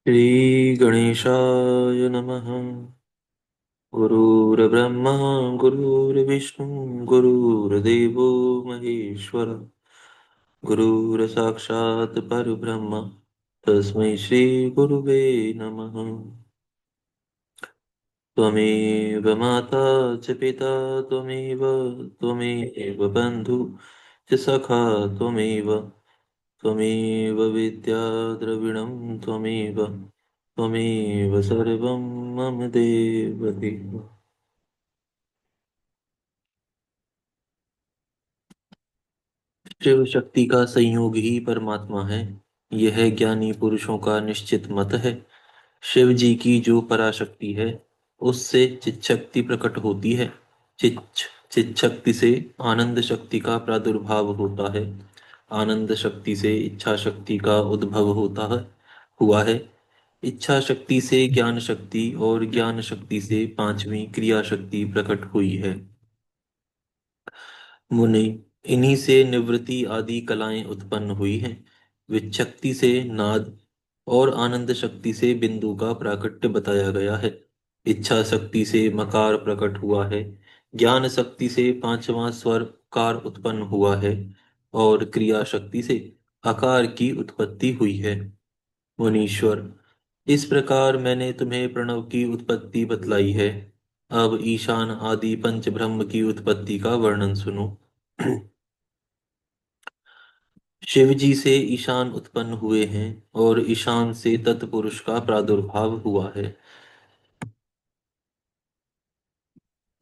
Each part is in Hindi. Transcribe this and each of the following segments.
श्री गणेशाय नमः। गुरुर्ब्रह्मा गुरुर्विष्णु गुरुर्देवो महेश्वर गुरुर्साक्षात् परब्रह्म तस्मै श्री गुरुवे नमः। त्वमेव माता च पिता त्वमेव बन्धु च सखा त्वमेव विद्या द्रविणं त्वमेव सर्वं मम देवदेव। शिव शक्ति का संयोग ही परमात्मा है। यह ज्ञानी पुरुषों का निश्चित मत है। शिव जी की जो पराशक्ति है, उससे चिच्छक्ति प्रकट होती है। चिच्छक्ति से आनंद शक्ति का प्रादुर्भाव होता है। आनंद शक्ति से इच्छा शक्ति का उद्भव होता है हुआ है। इच्छा शक्ति से ज्ञान शक्ति और ज्ञान शक्ति से पांचवी क्रिया शक्ति प्रकट हुई है। मुनि, इन्हीं से निवृत्ति आदि कलाएं उत्पन्न हुई हैं। विच्छक्ति से नाद और आनंद शक्ति से बिंदु का प्राकट्य बताया गया है। इच्छा शक्ति से मकार प्रकट हुआ है। ज्ञान शक्ति से पांचवा स्वर कार उत्पन्न हुआ है और क्रिया शक्ति से आकार की उत्पत्ति हुई है। मुनीश्वर, इस प्रकार मैंने तुम्हें प्रणव की उत्पत्ति बतलाई है। अब ईशान आदि पंच ब्रह्म की उत्पत्ति का वर्णन सुनो। शिव जी से ईशान उत्पन्न हुए हैं और ईशान से तत्पुरुष का प्रादुर्भाव हुआ है।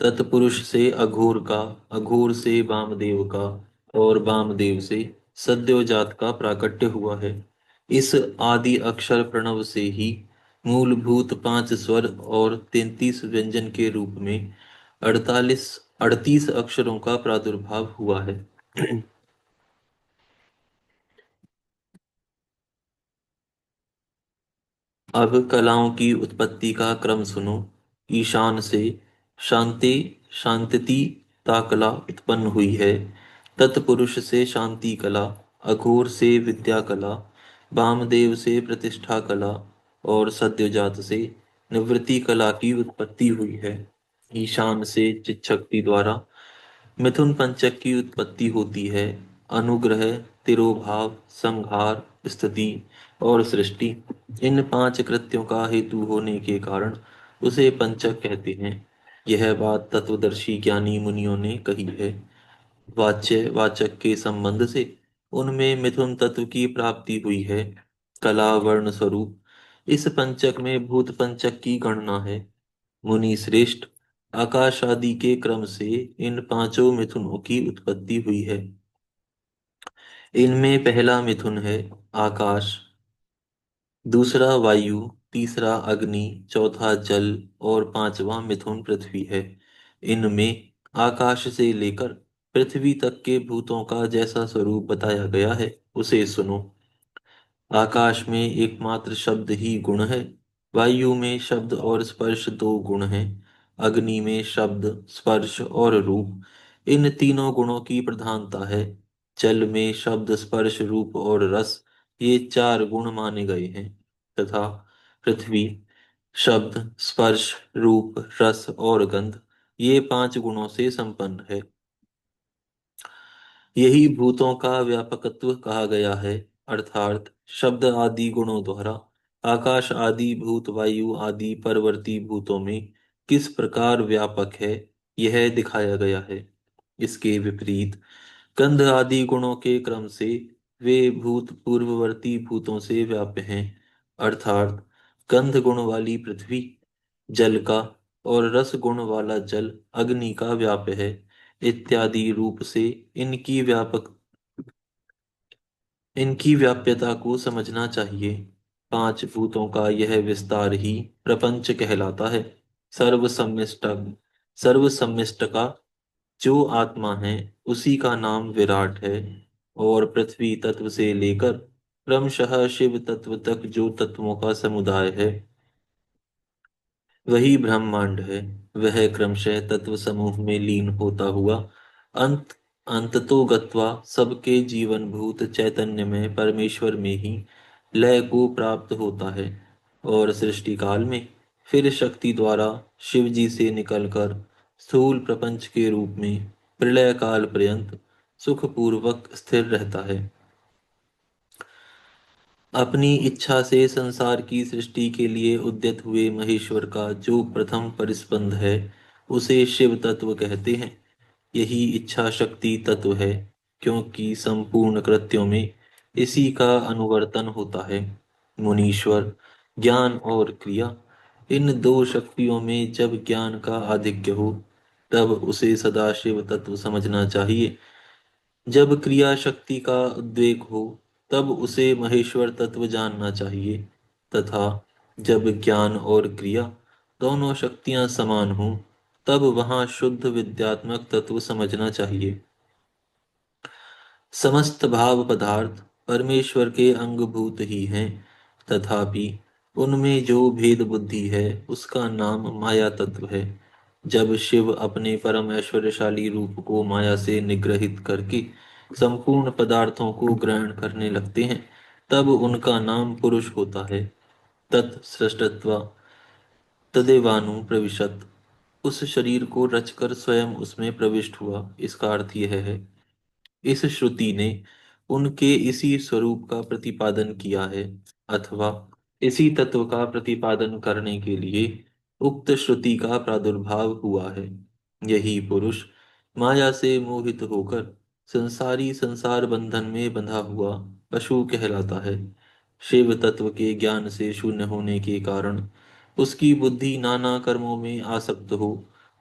तत्पुरुष से अघोर का, अघोर से वामदेव का और वामदेव से सद्योजात का प्राकट्य हुआ है। इस आदि अक्षर प्रणव से ही मूलभूत पांच स्वर और 33 व्यंजन के रूप में 38 अक्षरों का प्रादुर्भाव हुआ है। अब कलाओं की उत्पत्ति का क्रम सुनो। ईशान से शांति शांतति ता कला उत्पन्न हुई है। तत्पुरुष से शांति कला, अघोर से विद्या कला, वामदेव से प्रतिष्ठा कला और सद्योजात से निवृत्ति कला की उत्पत्ति हुई है। ईशान से चिच्छक्ति द्वारा मिथुन पंचक की उत्पत्ति होती है। अनुग्रह, तिरोभाव, संहार, स्थिति और सृष्टि, इन पांच कृत्यों का हेतु होने के कारण उसे पंचक कहते हैं। यह बात तत्वदर्शी ज्ञानी मुनियों ने कही है। वाच्य वाचक के संबंध से उनमें मिथुन तत्व की प्राप्ति हुई है। कला वर्ण स्वरूप इस पंचक में भूत पंचक की गणना है। मुनि श्रेष्ठ, आकाश आदि के क्रम से इन पांचों मिथुनों की उत्पत्ति हुई है। इनमें पहला मिथुन है आकाश, दूसरा वायु, तीसरा अग्नि, चौथा जल और पांचवा मिथुन पृथ्वी है। इनमें आकाश से लेकर पृथ्वी तक के भूतों का जैसा स्वरूप बताया गया है, उसे सुनो। आकाश में एकमात्र शब्द ही गुण है। वायु में शब्द और स्पर्श दो गुण हैं। अग्नि में शब्द, स्पर्श और रूप, इन तीनों गुणों की प्रधानता है। जल में शब्द, स्पर्श, रूप और रस, ये चार गुण माने गए हैं। तथा पृथ्वी शब्द, स्पर्श, रूप, रस और गंध, ये पांच गुणों से संपन्न है। यही भूतों का व्यापकत्व कहा गया है। अर्थात शब्द आदि गुणों द्वारा आकाश आदि भूत वायु आदि परवर्ती भूतों में किस प्रकार व्यापक है, यह दिखाया गया है। इसके विपरीत गंध आदि गुणों के क्रम से वे भूत पूर्ववर्ती भूतों से व्याप्य हैं। अर्थात गंध गुण वाली पृथ्वी जल का और रस गुण वाला जल अग्नि का व्याप्य है। इत्यादि रूप से इनकी व्यापक इनकी व्याप्यता को समझना चाहिए। पांच भूतों का यह विस्तार ही प्रपंच कहलाता है। सर्वसम्मिष्टक सर्वसम्मिष्ट का जो आत्मा है, उसी का नाम विराट है। और पृथ्वी तत्व से लेकर क्रमशः शिव तत्व तक जो तत्वों का समुदाय है, वही ब्रह्मांड है। वह क्रमशः तत्व समूह में लीन होता हुआ अंत अंततो गत्वा सबके जीवन भूत चैतन्य में परमेश्वर में ही लय को प्राप्त होता है। और सृष्टि काल में फिर शक्ति द्वारा शिव जी से निकलकर स्थूल प्रपंच के रूप में प्रलय काल पर्यंत सुखपूर्वक स्थिर रहता है। अपनी इच्छा से संसार की सृष्टि के लिए उद्यत हुए महेश्वर का जो प्रथम परिस्पंद है, उसे शिव तत्व कहते हैं। यही इच्छा शक्ति तत्व है, क्योंकि संपूर्ण कृत्यों में इसी का अनुवर्तन होता है। मुनीश्वर, ज्ञान और क्रिया, इन दो शक्तियों में जब ज्ञान का आधिक्य हो, तब उसे सदाशिव तत्व समझना चाहिए। जब क्रिया शक्ति का उद्रेक हो, तब उसे महेश्वर तत्व जानना चाहिए, तथा जब ज्ञान और क्रिया दोनों शक्तियां समान हों, तब वहां शुद्ध विद्यात्मक तत्व समझना चाहिए। समस्त भाव पदार्थ परमेश्वर के अंगभूत ही हैं, तथापि उनमें जो भेद बुद्धि है, उसका नाम माया तत्व है। जब शिव अपने परम ऐश्वर्यशाली रूप को माया से निग्रहित करके संपूर्ण पदार्थों को ग्रहण करने लगते हैं, तब उनका नाम पुरुष होता है। तत्सृष्टत्वा तदेवानु प्रविशत, उस शरीर को रचकर स्वयं उसमें प्रविष्ट हुआ, इसका अर्थ यह है। इस श्रुति ने उनके इसी स्वरूप का प्रतिपादन किया है, अथवा इसी तत्व का प्रतिपादन करने के लिए उक्त श्रुति का प्रादुर्भाव हुआ है। यही पुरुष माया से मोहित होकर संसारी संसार बंधन में बंधा हुआ पशु कहलाता है। शिव तत्व के ज्ञान से शून्य होने के कारण उसकी बुद्धि नाना कर्मों में आसक्त हो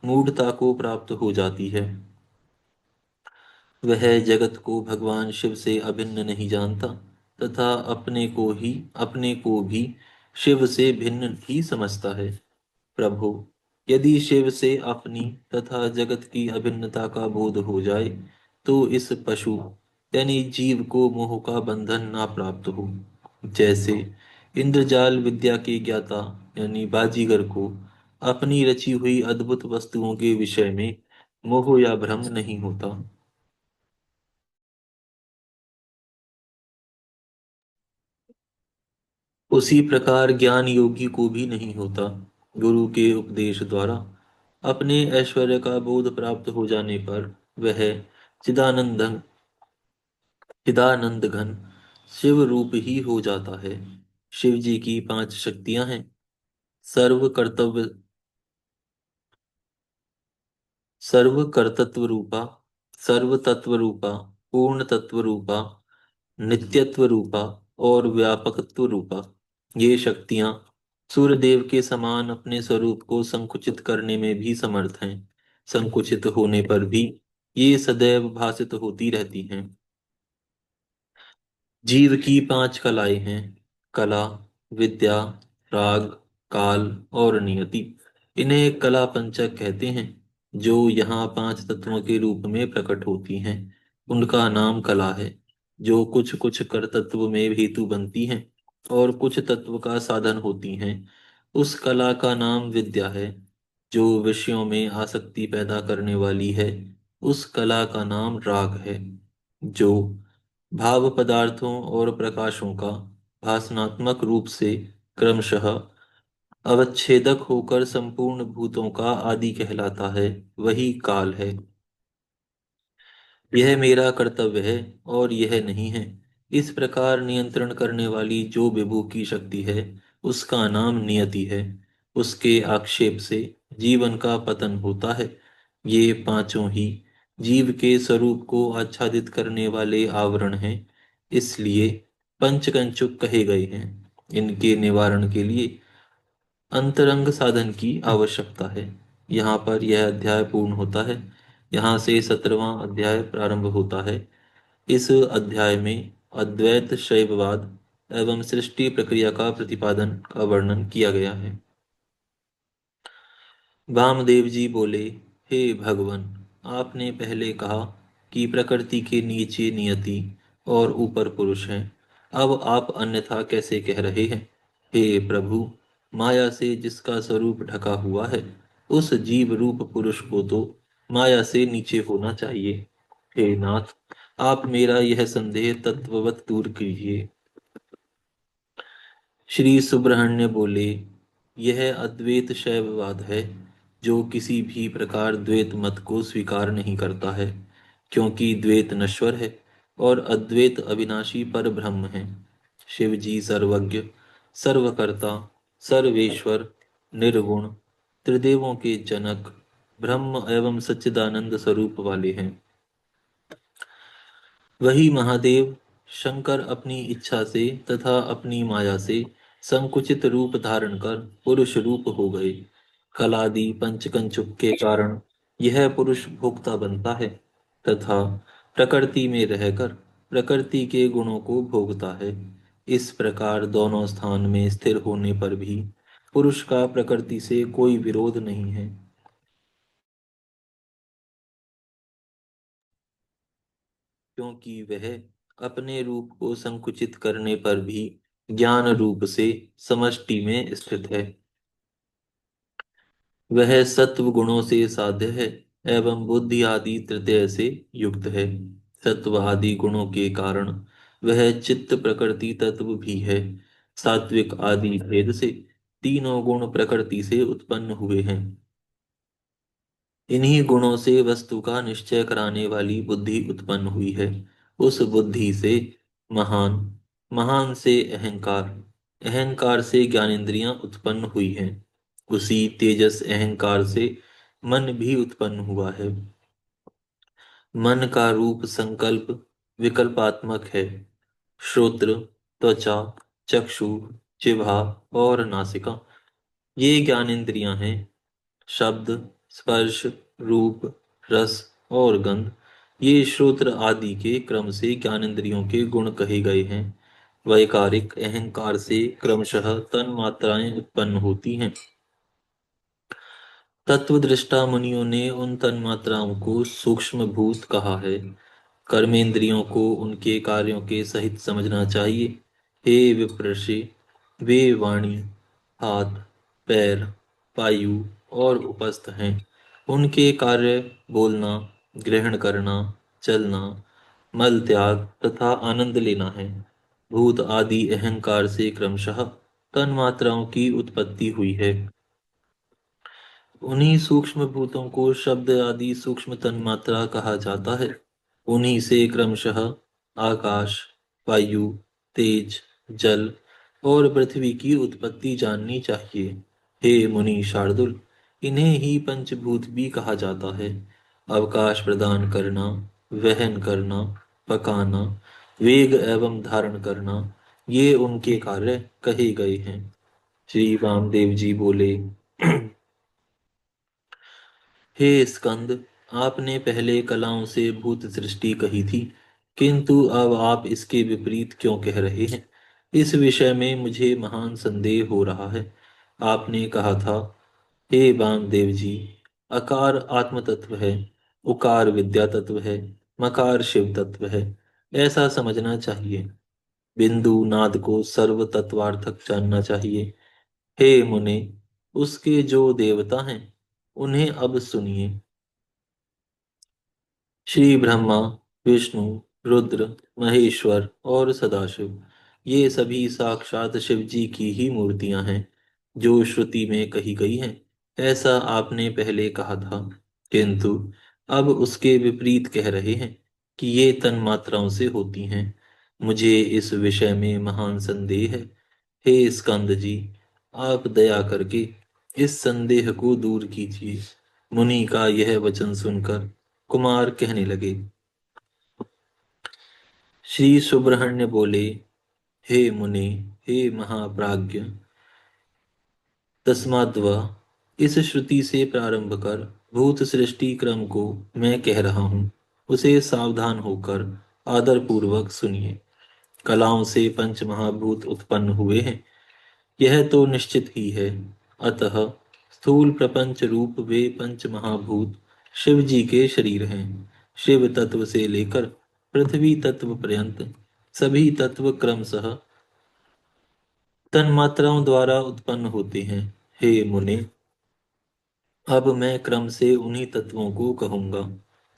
मूढ़ता को प्राप्त हो जाती है। वह जगत को भगवान शिव से अभिन्न नहीं जानता, तथा अपने को भी शिव से भिन्न ही समझता है। प्रभु, यदि शिव से अपनी तथा जगत की अभिन्नता का बोध हो जाए, तो इस पशु यानी जीव को मोह का बंधन ना प्राप्त हो। जैसे इंद्रजाल विद्या के ज्ञाता यानी बाजीगर को अपनी रची हुई अद्भुत वस्तुओं के विषय में मोह या भ्रम नहीं होता। उसी प्रकार ज्ञान योगी को भी नहीं होता। गुरु के उपदेश द्वारा अपने ऐश्वर्य का बोध प्राप्त हो जाने पर वह चिदानंद चिदानंद घन शिव रूप ही हो जाता है। शिव जी की पांच शक्तियां हैं: सर्व कर्तव्य सर्व कर्तत्व रूपा, सर्व तत्व रूपा, पूर्ण तत्व रूपा, नित्यत्व रूपा और व्यापकत्व रूपा। ये शक्तियां सूर्यदेव के समान अपने स्वरूप को संकुचित करने में भी समर्थ हैं। संकुचित होने पर भी ये सदैव भासित होती रहती हैं। जीव की पांच कलाएं हैं: कला, विद्या, राग, काल और नियति। इन्हें कला पंचक कहते हैं। जो यहाँ पांच तत्वों के रूप में प्रकट होती हैं, उनका नाम कला है। जो कुछ कुछ कर तत्व में हेतु बनती हैं और कुछ तत्व का साधन होती हैं, उस कला का नाम विद्या है। जो विषयों में आसक्ति पैदा करने वाली है, उस कला का नाम राग है। जो भाव पदार्थों और प्रकाशों का भासनात्मक रूप से क्रमशः अवच्छेदक होकर संपूर्ण भूतों का आदि कहलाता है, वही काल है। यह मेरा कर्तव्य है और यह नहीं है, इस प्रकार नियंत्रण करने वाली जो विभू की शक्ति है, उसका नाम नियति है। उसके आक्षेप से जीवन का पतन होता है। ये पांचों ही जीव के स्वरूप को आच्छादित करने वाले आवरण हैं, इसलिए पंचकंचुक कहे गए हैं। इनके निवारण के लिए अंतरंग साधन की आवश्यकता है। यहाँ पर यह अध्याय पूर्ण होता है। यहाँ से 17वां अध्याय प्रारंभ होता है। इस अध्याय में अद्वैत शैववाद एवं सृष्टि प्रक्रिया का प्रतिपादन का वर्णन किया गया है। वामदेव जी बोले, हे भगवन, आपने पहले कहा कि प्रकृति के नीचे नियति और ऊपर पुरुष हैं। अब आप अन्यथा कैसे कह रहे हैं? हे प्रभु, माया से जिसका स्वरूप ढका हुआ है, उस जीव रूप पुरुष को तो माया से नीचे होना चाहिए। हे नाथ, आप मेरा यह संदेह तत्ववत दूर कीजिए। श्री सुब्रह्मण्य बोले, यह अद्वैत शैववाद है, जो किसी भी प्रकार द्वैत मत को स्वीकार नहीं करता है, क्योंकि द्वैत नश्वर है और अद्वैत अविनाशी पर ब्रह्म है। शिव जी सर्वज्ञ, सर्वकर्ता, सर्वेश्वर, निर्गुण, त्रिदेवों के जनक, ब्रह्म एवं सच्चिदानंद स्वरूप वाले हैं। वही महादेव शंकर अपनी इच्छा से तथा अपनी माया से संकुचित रूप धारण कर पुरुष रूप हो गए। कलादि पंचकंचुक के कारण यह पुरुष भोक्ता बनता है तथा प्रकृति में रहकर प्रकृति के गुणों को भोगता है। इस प्रकार दोनों स्थान में स्थिर होने पर भी पुरुष का प्रकृति से कोई विरोध नहीं है, क्योंकि वह अपने रूप को संकुचित करने पर भी ज्ञान रूप से समष्टि में स्थित है। वह सत्व गुणों से साध्य है एवं बुद्धि आदि तृतीय से युक्त है। सत्व आदि गुणों के कारण वह चित्त प्रकृति तत्व भी है। सात्विक आदि भेद से तीनों गुण प्रकृति से उत्पन्न हुए हैं। इन्हीं गुणों से वस्तु का निश्चय कराने वाली बुद्धि उत्पन्न हुई है। उस बुद्धि से महान, महान से अहंकार, अहंकार से ज्ञानेंद्रियां उत्पन्न हुई हैं। उसी तेजस अहंकार से मन भी उत्पन्न हुआ है। मन का रूप संकल्प विकल्पात्मक है। श्रोत्र, त्वचा, चक्षु, जिह्वा और नासिका, ये ज्ञानेंद्रियां हैं। शब्द, स्पर्श, रूप, रस और गंध, ये श्रोत्र आदि के क्रम से ज्ञानेंद्रियों के गुण कहे गए हैं। वैकारिक अहंकार से क्रमशः तन मात्राएं उत्पन्न होती हैं। तत्वदृष्टा मुनियों ने उन तन्मात्राओं को सूक्ष्म भूत कहा है। कर्मेंद्रियों को उनके कार्यों के सहित समझना चाहिए। हे विप्रषि, वे वाणी, हाथ, पैर, पायु और उपस्थ हैं। उनके कार्य बोलना, ग्रहण करना, चलना, मल त्याग तथा आनंद लेना है। भूत आदि अहंकार से क्रमशः तन्मात्राओं की उत्पत्ति हुई है। उन्हीं सूक्ष्म भूतों को शब्द आदि सूक्ष्म तन्मात्रा कहा जाता है। उन्हीं से क्रमशः आकाश, वायु, तेज, जल और पृथ्वी की उत्पत्ति जाननी चाहिए। हे मुनि शार्दुल, इन्हें ही पंचभूत भी कहा जाता है। अवकाश प्रदान करना, वहन करना, पकाना, वेग एवं धारण करना, ये उनके कार्य कहे गए हैं। श्री वामदेव जी बोले, हे स्कंद, आपने पहले कलाओं से भूत सृष्टि कही थी, किंतु अब आप इसके विपरीत क्यों कह रहे हैं? इस विषय में मुझे महान संदेह हो रहा है। आपने कहा था, हे वामदेव जी, अकार आत्म तत्व है, उकार विद्या तत्व है, मकार शिव तत्व है, ऐसा समझना चाहिए। बिंदु नाद को सर्व तत्वार्थक जानना चाहिए। हे मुने, उसके जो देवता हैं, उन्हें अब सुनिए। श्री ब्रह्मा, विष्णु, रुद्र, महेश्वर और सदाशिव, ये सभी साक्षात शिव जी की ही मूर्तियां हैं, जो श्रुति में कही गई हैं। ऐसा आपने पहले कहा था, किंतु अब उसके विपरीत कह रहे हैं कि ये तन्मात्राओं से होती हैं। मुझे इस विषय में महान संदेह है। हे स्कंद जी, आप दया करके इस संदेह को दूर कीजिए। मुनि का यह वचन सुनकर कुमार कहने लगे। श्री सुब्रह्मण्य बोले, हे मुने, हे महाप्राज्ञ, तस्माद्वा इस श्रुति से प्रारंभ कर भूत सृष्टि क्रम को मैं कह रहा हूँ, उसे सावधान होकर आदर पूर्वक सुनिए। कलाओं से पंच महाभूत उत्पन्न हुए हैं, यह तो निश्चित ही है। अतः स्थूल प्रपंच रूप वे पंच महाभूत शिव जी के शरीर हैं। शिव तत्व से लेकर पृथ्वी तत्व पर्यंत सभी तत्व क्रमशः तन्मात्राओं द्वारा उत्पन्न होते हैं। हे मुने, अब मैं क्रम से उन्हीं तत्वों को कहूंगा।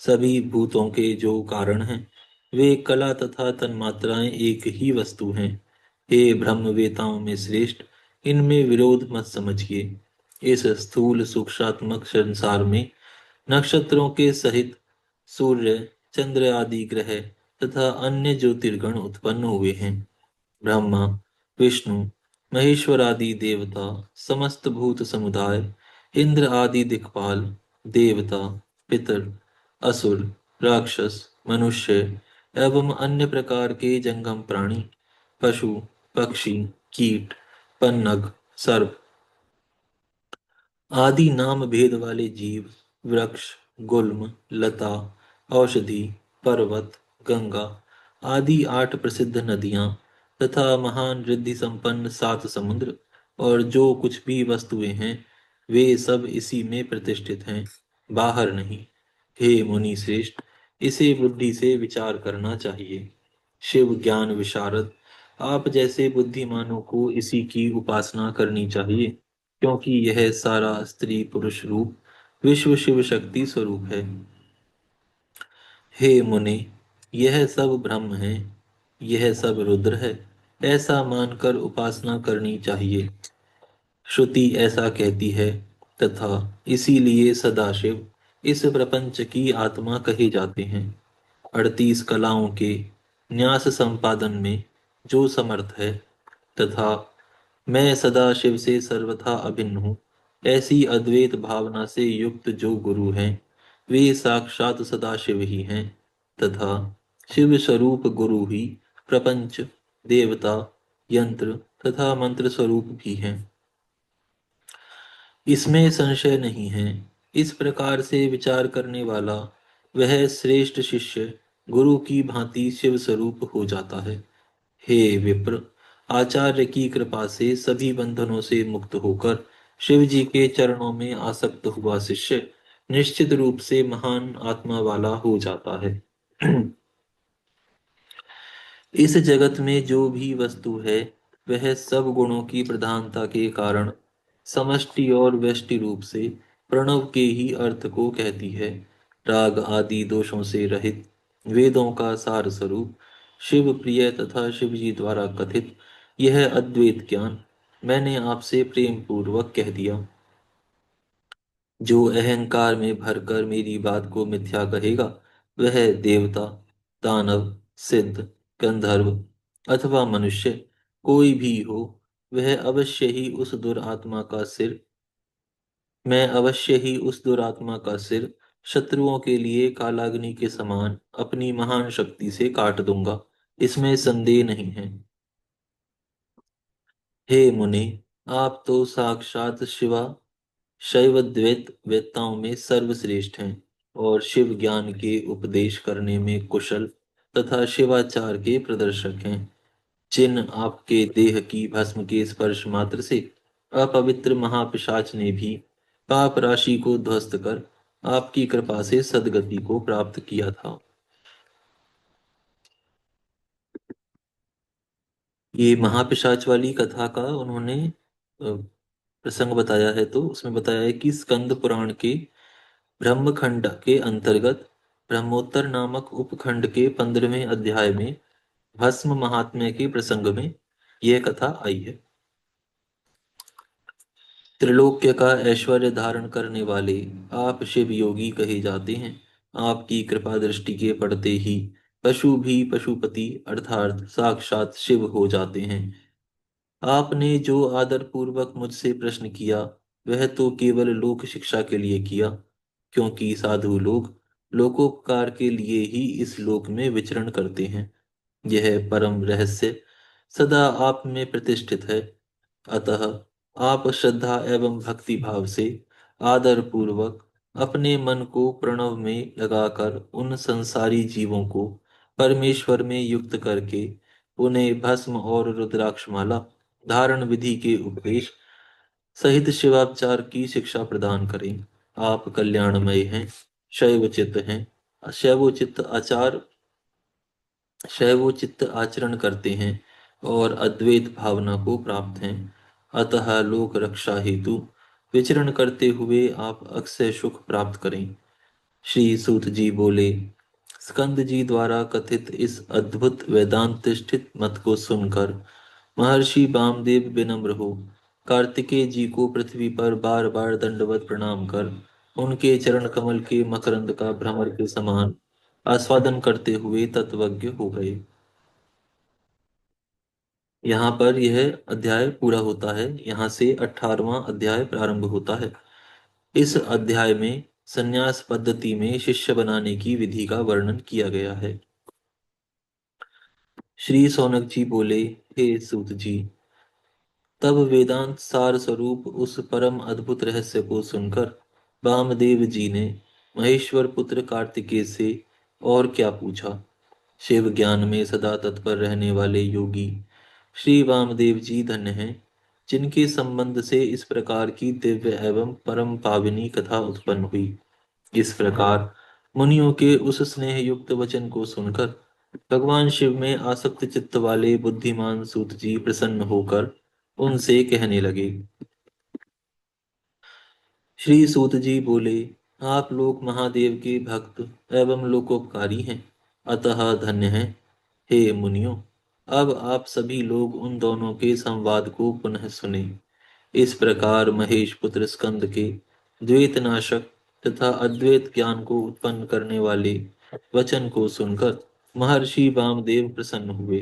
सभी भूतों के जो कारण हैं, वे कला तथा तन्मात्राएं एक ही वस्तु हैं। हे ब्रह्मवेताओं में श्रेष्ठ, इनमें विरोध मत समझिए। इस स्थूल सूक्ष्मात्मक संसार में नक्षत्रों के सहित सूर्य, चंद्र आदि ग्रह तथा अन्य ज्योतिर्गण उत्पन्न हुए हैं। ब्रह्मा, विष्णु, महेश्वर आदि देवता, समस्त भूत समुदाय, इंद्र आदि दिक्पाल, देवता, पितर, असुर, राक्षस, मनुष्य एवं अन्य प्रकार के जंगम प्राणी, पशु, पक्षी, कीट, पन्नग, सर्प आदि नाम भेद वाले जीव, वृक्ष, गुल्म, लता, औषधि, पर्वत, गंगा आदि 8 प्रसिद्ध नदियां तथा महान रिद्धि संपन्न 7 समुद्र और जो कुछ भी वस्तुएं हैं वे सब इसी में प्रतिष्ठित हैं, बाहर नहीं। हे मुनि श्रेष्ठ, इसे बुद्धि से विचार करना चाहिए। शिव ज्ञान विशारद, आप जैसे बुद्धिमानों को इसी की उपासना करनी चाहिए, क्योंकि यह सारा स्त्री पुरुष रूप विश्व शिव शक्ति स्वरूप है। हे मुने, यह सब ब्रह्म है, यह सब रुद्र है, ऐसा मानकर उपासना करनी चाहिए। श्रुति ऐसा कहती है, तथा इसीलिए सदाशिव इस प्रपंच की आत्मा कहे जाते हैं। 38 कलाओं के न्यास संपादन में जो समर्थ है, तथा मैं सदाशिव से सर्वथा अभिन्न हूँ, ऐसी अद्वैत भावना से युक्त जो गुरु हैं, वे साक्षात सदाशिव ही हैं, तथा शिव स्वरूप गुरु ही प्रपंच, देवता, यंत्र तथा मंत्र स्वरूप भी हैं। इसमें संशय नहीं है। इस प्रकार से विचार करने वाला वह श्रेष्ठ शिष्य गुरु की भांति शिव स्वरूप हो जाता है। हे विप्र, आचार्य की कृपा से सभी बंधनों से मुक्त होकर शिव जी के चरणों में आसक्त हुआ शिष्य निश्चित रूप से महान आत्मा वाला हो जाता है। इस जगत में जो भी वस्तु है वह सब गुणों की प्रधानता के कारण समष्टि और व्यष्टि रूप से प्रणव के ही अर्थ को कहती है। राग आदि दोषों से रहित वेदों का सार स्वरूप शिव प्रिय तथा शिव जी द्वारा कथित यह अद्वैत ज्ञान मैंने आपसे प्रेम पूर्वक कह दिया। जो अहंकार में भरकर मेरी बात को मिथ्या कहेगा वह देवता, दानव, सिद्ध, गंधर्व अथवा मनुष्य कोई भी हो, वह अवश्य ही उस दुरात्मा का सिर मैं अवश्य ही उस दुरात्मा का सिर शत्रुओं के लिए कालाग्नि के समान अपनी महान शक्ति से काट दूंगा, इसमें संदेह नहीं है। हे मुने, आप तो साक्षात शिवा शैव द्वैत वेत्ताओं में सर्वश्रेष्ठ हैं और शिव ज्ञान के उपदेश करने में कुशल तथा शिवाचार के प्रदर्शक हैं। जिन आपके देह की भस्म के स्पर्श मात्र से अपवित्र महापिशाच ने भी पाप राशि को ध्वस्त कर आपकी कृपा से सद्गति को प्राप्त किया था। ये महापिशाच वाली कथा का उन्होंने प्रसंग बताया है, तो उसमें बताया है कि स्कंद पुराण के ब्रह्मखंड के अंतर्गत ब्रह्मोत्तर नामक उपखंड के 15वें अध्याय में भस्म महात्म्य के प्रसंग में यह कथा आई है। त्रिलोक्य का ऐश्वर्य धारण करने वाले आप शिव योगी कहे जाते हैं। आपकी कृपा दृष्टि के पड़ते ही पशु भी पशुपति अर्थात साक्षात शिव हो जाते हैं। आपने जो आदर पूर्वक मुझसे प्रश्न किया वह तो केवल लोक शिक्षा के लिए किया, क्योंकि साधु लोग लोकोपकार के लिए ही इस लोक में विचरण करते हैं। यह परम रहस्य सदा आप में प्रतिष्ठित है। अतः आप श्रद्धा एवं भक्ति भाव से आदर पूर्वक अपने मन को प्रणव में लगाकर उन संसारी जीवों को परमेश्वर में युक्त करके उन्हें भस्म और रुद्राक्षमाला धारण विधि के उपदेश सहित शिवाचार की शिक्षा प्रदान करें। आप कल्याणमय हैं, शैवचित्त हैं, शैवोचित्त आचार शैवोचित्त आचरण करते हैं और अद्वैत भावना को प्राप्त हैं। अतः लोक रक्षा हेतु विचरण करते हुए आप अक्षय सुख प्राप्त करें। श्री सूत जी बोले, स्कंद जी द्वारा कथित इस अद्भुत वेदांतिष्ठित मत को सुनकर महर्षि वामदेव विनम्र हो कार्तिकेय जी को पृथ्वी पर बार बार दंडवत प्रणाम कर उनके चरण कमल के मकरंद का भ्रमर के समान आस्वादन करते हुए तत्वज्ञ हो गए। यहाँ पर यह अध्याय पूरा होता है। यहाँ से 18वां अध्याय प्रारंभ होता है। इस अध्याय में संन्यास पद्धति में शिष्य बनाने की विधि का वर्णन किया गया है। श्री सौनक जी बोले, हे सूत जी, तब वेदांत सार स्वरूप उस परम अद्भुत रहस्य को सुनकर वामदेव जी ने महेश्वर पुत्र कार्तिकेय से और क्या पूछा। शिव ज्ञान में सदा तत्पर रहने वाले योगी श्री वामदेव जी धन्य हैं, जिनके संबंध से इस प्रकार की दिव्य एवं परम पावनी कथा उत्पन्न हुई। इस प्रकार मुनियों के उस स्नेह युक्त वचन को सुनकर भगवान शिव में आसक्त चित्त वाले बुद्धिमान सूत जी प्रसन्न होकर उनसे कहने लगे। श्री सूत जी बोले, आप लोग महादेव के भक्त एवं लोकोपकारी हैं, अतः धन्य हैं। हे मुनियों, अब आप सभी लोग उन दोनों के संवाद को पुनः सुने। इस प्रकार महेश पुत्र स्कंद के द्वैत नाशक तथा अद्वैत ज्ञान को उत्पन्न करने वाले वचन को सुनकर महर्षि वामदेव प्रसन्न हुए।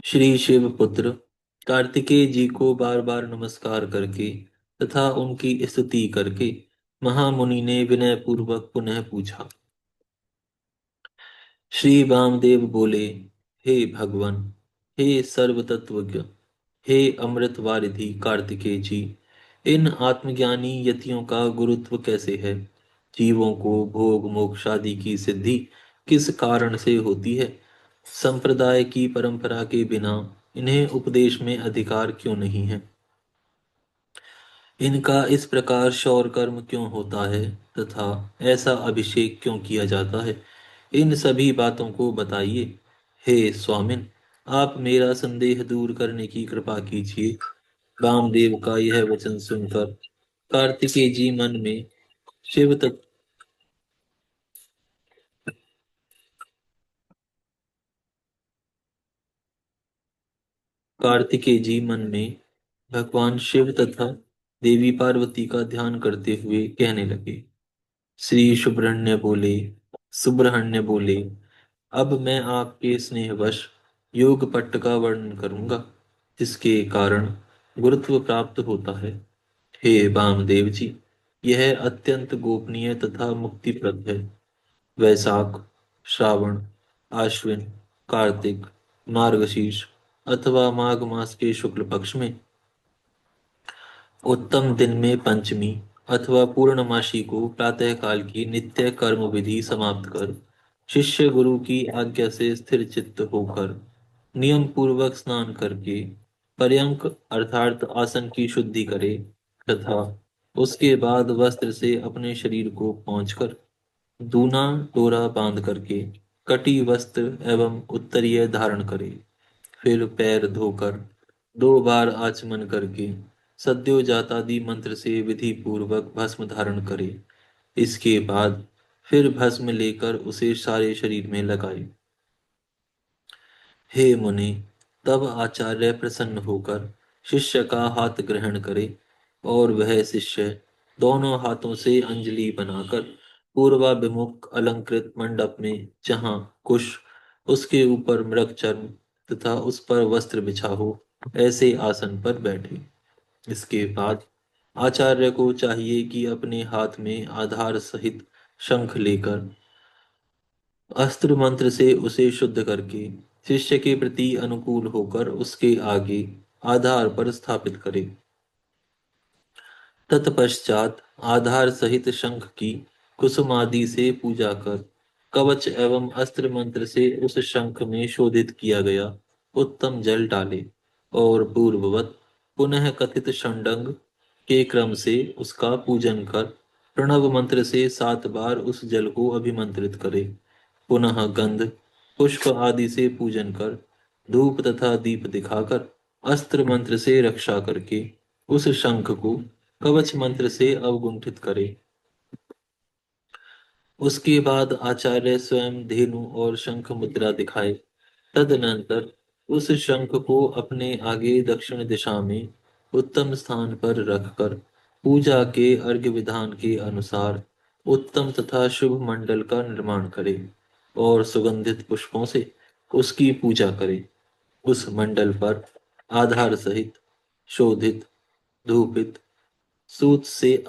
श्री शिव पुत्र कार्तिकेय जी को बार बार नमस्कार करके तथा उनकी स्तुति करके महामुनि ने विनय पूर्वक पुनः पूछा। श्री वामदेव बोले, हे भगवान, हे सर्वतत्वज्ञ, हे अमृत वारिधि कार्तिकेय जी, इन आत्मज्ञानी यतियों का गुरुत्व कैसे है। जीवों को भोग मोक्ष आदि की सिद्धि किस कारण से होती है। संप्रदाय की परंपरा के बिना इन्हें उपदेश में अधिकार क्यों नहीं है। इनका इस प्रकार शौर कर्म क्यों होता है तथा ऐसा अभिषेक क्यों किया जाता है, इन सभी बातों को बताइए। हे स्वामिन, आप मेरा संदेह दूर करने की कृपा कीजिए। वामदेव का यह वचन सुनकर कार्तिकेय जी मन में शिव तत्व कार्तिकेय जी मन में भगवान शिव तथा देवी पार्वती का ध्यान करते हुए कहने लगे। श्री सुब्रहण्य बोले, अब मैं आपके स्नेहवश योग पट्ट का वर्णन करूंगा, जिसके कारण गुरुत्व प्राप्त होता है। हे वामदेव जी, यह अत्यंत गोपनीय तथा मुक्तिप्रद है। वैशाख, श्रावण, आश्विन, कार्तिक, मार्गशीर्ष अथवा माघ मास के शुक्ल पक्ष में उत्तम दिन में पंचमी अथवा पूर्णमासी को प्रातःकाल की नित्य कर्म विधि समाप्त कर शिष्य गुरु की आज्ञा से स्थिर चित्त होकर नियम पूर्वक स्नान करके पर्यंक अर्थात आसन की शुद्धि करे तथा उसके बाद वस्त्र से अपने शरीर को पहुंचकर दूना डोरा बांध करके कटी वस्त्र एवं उत्तरीय धारण करे। फिर पैर धोकर 2 बार आचमन करके सद्यो जातादि मंत्र से विधि पूर्वक भस्म धारण करे। इसके बाद फिर भस्म लेकर उसे सारे शरीर में लगाए। हे मुनि, तब आचार्य प्रसन्न होकर शिष्य का हाथ ग्रहण करे और वह शिष्य दोनों हाथों से अंजलि बनाकर पूर्वाभिमुख अलंकृत मंडप में, जहाँ कुश उसके ऊपर मृग चर्म तथा उस पर वस्त्र बिछा हो, ऐसे आसन पर बैठे। इसके बाद आचार्य को चाहिए कि अपने हाथ में आधार सहित शंख लेकर अस्त्र मंत्र से उसे शुद्ध करके शिष्य के प्रति अनुकूल होकर उसके आगे आधार पर स्थापित करे। तत्पश्चात आधार सहित शंख की कुसुम आदि से पूजा कर कवच एवं अस्त्र मंत्र से उस शंख में शोधित किया गया उत्तम जल डाले और पूर्ववत पुनः कथित षंडंग के क्रम से उसका पूजन कर प्रणव मंत्र से 7 बार उस जल को अभिमंत्रित करे। पुनः गंध पुष्प आदि से पूजन कर धूप तथा दीप दिखाकर अस्त्र मंत्र से रक्षा करके उस शंख को कवच मंत्र से अवगुंठित करे। उसके बाद आचार्य स्वयं धेनु और शंख मुद्रा दिखाए। तदनंतर उस शंख को अपने आगे दक्षिण दिशा में उत्तम स्थान पर रखकर पूजा के अर्घ्य विधान के अनुसार उत्तम तथा शुभ मंडल का निर्माण करे और सुगंधित पुष्पों से उसकी पूजा करे। उस मंडल पर आधार सहित शोधित, धूपित, सूत से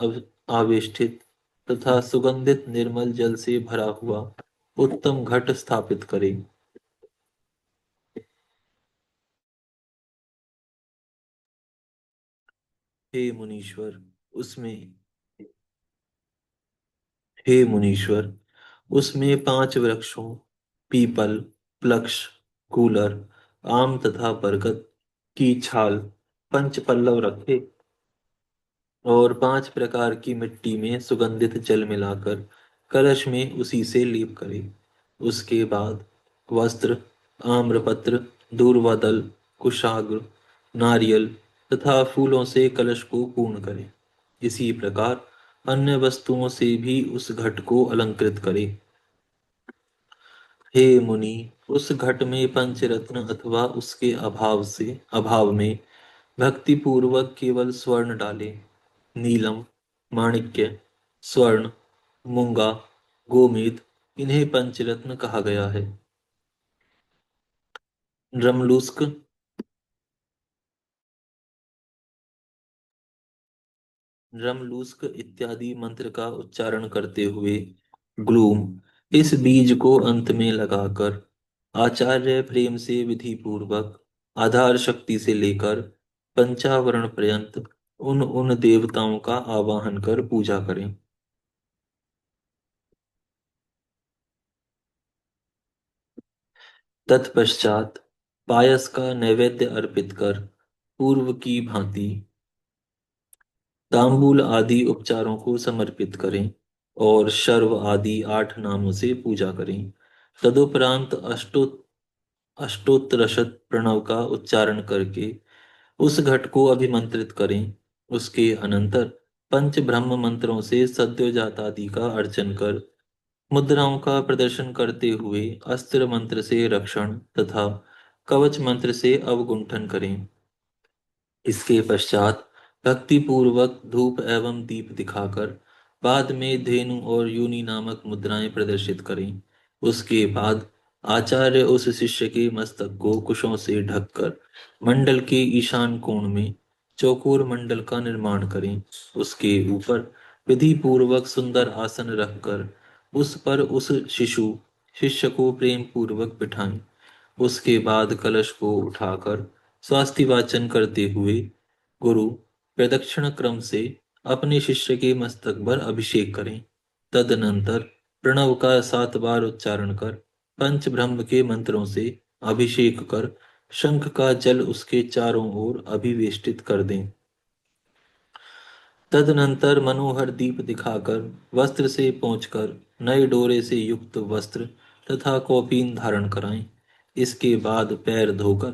आवेष्टित तथा सुगंधित निर्मल जल से भरा हुआ उत्तम घट स्थापित करें। हे मुनीश्वर, उसमें हे मुनीश्वर, उसमें 5 वृक्षों पीपल, प्लक्ष, कूलर, आम तथा बरगद की छाल, पंचपल्लव रखे और 5 प्रकार की मिट्टी में सुगंधित जल मिलाकर कलश में उसी से लेप करें। उसके बाद वस्त्र, आम्रपत्र, दूर्वादल, कुशाग्र, नारियल तथा फूलों से कलश को पूर्ण करें। इसी प्रकार अन्य वस्तुओं से भी उस घट को अलंकृत करें। हे मुनि, उस घट में पंचरत्न अथवा उसके अभाव में भक्ति पूर्वक केवल स्वर्ण डाले। नीलम, माणिक्य, स्वर्ण, मूंगा, गोमेद, इन्हें पंचरत्न कहा गया है। रमलुस्क, रमलुस्क इत्यादि मंत्र का उच्चारण करते हुए ग्लूम इस बीज को अंत में लगाकर आचार्य प्रेम से विधि पूर्वक आधार शक्ति से लेकर पंचावरण पर्यंत उन उन देवताओं का आवाहन कर पूजा करें। तत्पश्चात पायस का नैवेद्य अर्पित कर पूर्व की भांति तांबूल आदि उपचारों को समर्पित करें और शर्व आदि 8 नामों से पूजा करें। तदुपरांत अष्टोत्तरशत प्रणव का उच्चारण करके उस घट को अभिमंत्रित करें। उसके अनंतर पंच ब्रह्म मंत्रों से सद्योजातादि का अर्चन कर मुद्राओं का प्रदर्शन करते हुए अस्त्र मंत्र से रक्षण तथा कवच मंत्र से अवगुंठन करें। इसके पश्चात भक्ति पूर्वक धूप एवं दीप दिखाकर बाद में धेनु और यूनि नामक मुद्राएं प्रदर्शित करें। उसके बाद आचार्य उस शिष्य के मस्तक को कुशों से ढककर मंडल के ईशान कोण में चौकोर मंडल का निर्माण करें। उसके ऊपर विधि पूर्वक सुंदर आसन रखकर उस पर उस शिष्य को प्रेम पूर्वक बिठाएं। उसके बाद कलश को उठाकर स्वास्थि वाचन करते हुए गुरु प्रदक्षिण क्रम से अपने शिष्य के मस्तक पर अभिषेक करें। तदनंतर प्रणव का 7 बार उच्चारण कर पंच ब्रह्म के मंत्रों से अभिषेक कर शंख का जल उसके चारों ओर अभिवेष्टित कर दें। तदनंतर मनोहर दीप दिखाकर वस्त्र से पोंछकर नए डोरे से युक्त वस्त्र तथा कौपीन धारण कराएं। इसके बाद पैर धोकर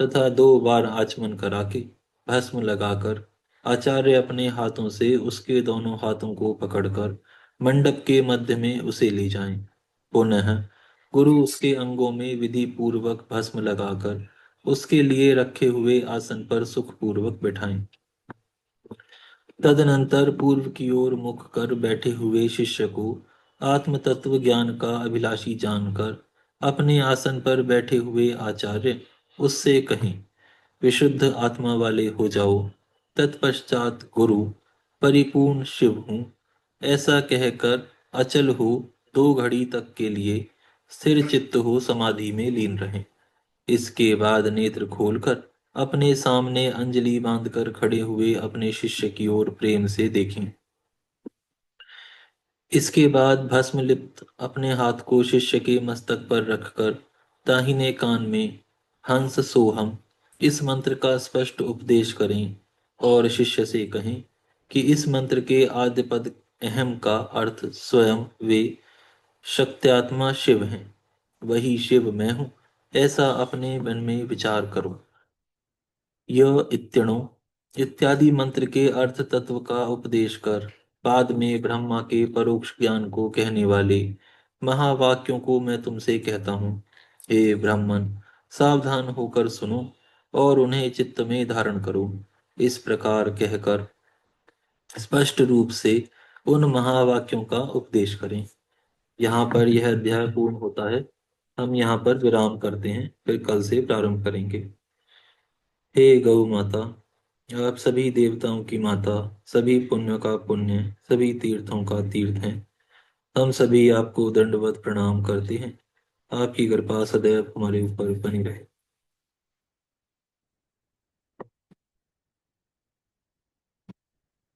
तथा 2 बार आचमन करा के भस्म लगाकर आचार्य अपने हाथों से उसके दोनों हाथों को पकड़कर मंडप के मध्य में उसे ले जाएं। पुनः गुरु उसके अंगों में विधि पूर्वक भस्म लगाकर उसके लिए रखे हुए आसन पर सुखपूर्वक बिठाएं। तदनंतर पूर्व की ओर मुख कर बैठे हुए शिष्य को आत्म तत्व ज्ञान का अभिलाषी जानकर अपने आसन पर बैठे हुए आचार्य उससे कहें, विशुद्ध आत्मा वाले हो जाओ। तत्पश्चात गुरु, परिपूर्ण शिव हूँ, ऐसा कहकर अचल हो 2 घड़ी तक के लिए स्थिर चित्त हो समाधि में लीन रहें। इसके बाद नेत्र खोलकर अपने सामने अंजलि बांधकर खड़े हुए अपने शिष्य की ओर प्रेम से देखें। इसके बाद भस्म लिप्त अपने हाथ को शिष्य के मस्तक पर रखकर दाहिने कान में हंस सोहम इस मंत्र का स्पष्ट उपदेश करें और शिष्य से कहें कि इस मंत्र के आद्य पद अहम का अर्थ स्वयं वे शक्त्यात्मा शिव हैं। वही शिव मैं हूँ, ऐसा अपने मन में विचार करो। य इत्यणो इत्यादि मंत्र के अर्थ तत्व का उपदेश कर बाद में ब्रह्मा के परोक्ष ज्ञान को कहने वाले महावाक्यों को मैं तुमसे कहता हूँ। हे ब्राह्मण, सावधान होकर सुनो और उन्हें चित्त में धारण करो। इस प्रकार कहकर स्पष्ट रूप से उन महावाक्यों का उपदेश करें। यहाँ पर यह अध्याय पूर्ण होता है। हम यहाँ पर विराम करते हैं, फिर कल से प्रारंभ करेंगे। हे गौ माता, आप सभी देवताओं की माता, सभी पुण्यों का पुण्य, सभी तीर्थों का तीर्थ हैं। हम सभी आपको दंडवत प्रणाम करते हैं। आपकी कृपा सदैव हमारे ऊपर बनी रहे।